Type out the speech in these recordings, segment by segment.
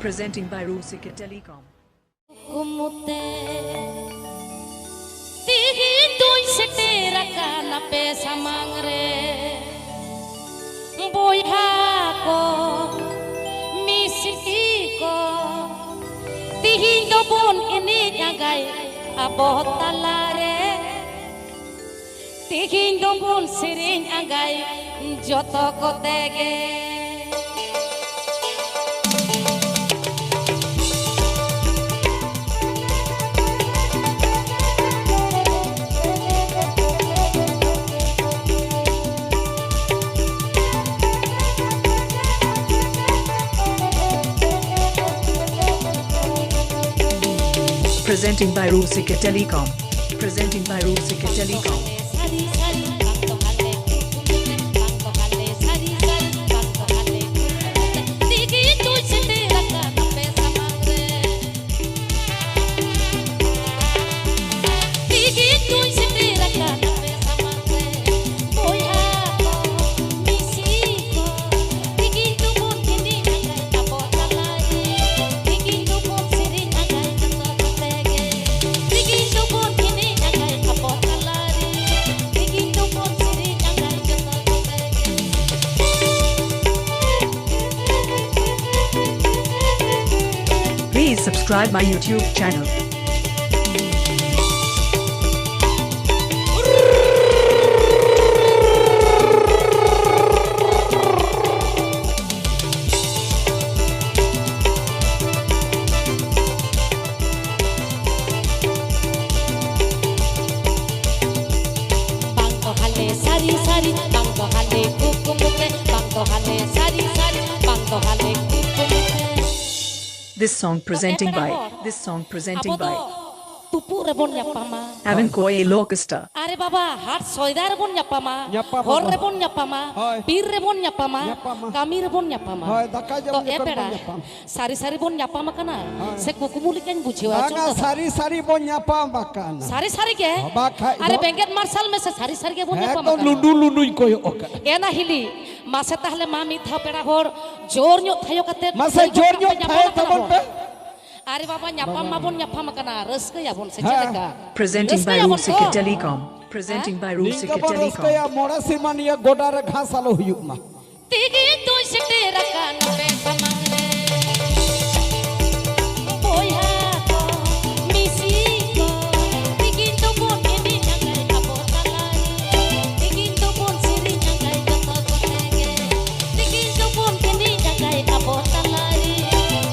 Presenting by Rusika Telecom. Kukmute Tigi tuj setera kana pesa mangre Boyha ko misiki ko Tigi dobon ini jagai abot talare Tigi dobon siring agai joto ko tege Presenting by Rusika Telecom. Presenting by Rusika Telecom. Please subscribe my YouTube channel. Bangko hale sari sari, bangko hale kukmute, bangko hale sari sari, bangko hale kukmute. This song presenting by Tupu rebon nyapama Avin Koye Orchestra. Are baba hat soida rebon nyapama hor rebon nyapama bir rebon nyapama kami rebon nyapama to ebera sari sari bon nyapama kana se kukumuli kan bujiwa Banga sari bon nyapama kana sari ke are benget marsal me se sari ke bon nyapama to lundu koyo oka ena hili mase tahle mami tha pera hor jor nyo thayo kate mase jor nyo thayo tabon pe Are baba nyapama bon nyapama kana raska ya bon se chedeka Presenting by Rusika Telecom. Presenting by Rusika Telecom. Kaya mora simania godar ghas alo huyuk ma Tigi tu setera kana pesa mangre Boyha ko misi ko Tigi tu bon ini jangai abotalari Tigi tu bon siri jangai joto kotege Tigi tu bon ini jangai abotalari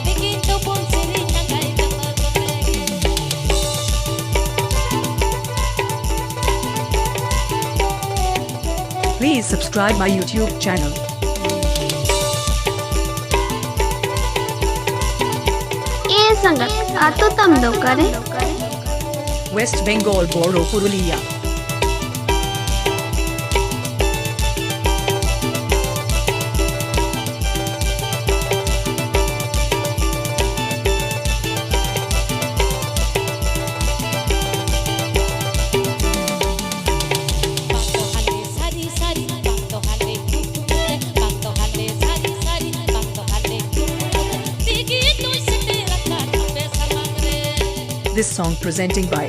Tigi tu bon siri jangai joto kotege Please subscribe my YouTube channel. संगत आतो तम दो करे West Bengal Boro Purulia. This song presenting by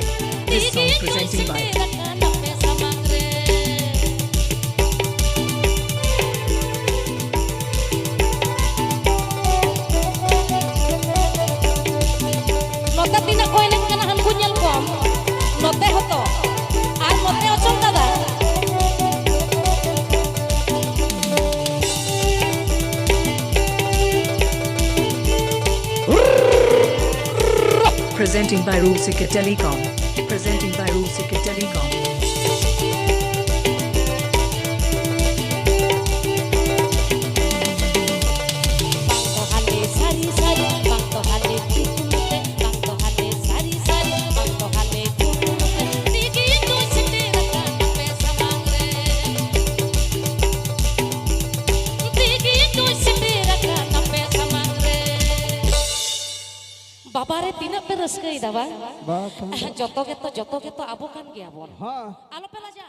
Note tina ko enen kana han kunyal kom note hoto ar note ochong dada Presenting by Rusika Telecom. Presenting by Rusika Telecom. Bangko hale sari sari bangko hale kukmute bangko hale sari sari bangko hale kukmute Tigi tu setera kana pesa mangre Tigi tu setera kana pesa mangre Babare tina pe raskai da ba joto ke to abo kan gya bon alo pela ja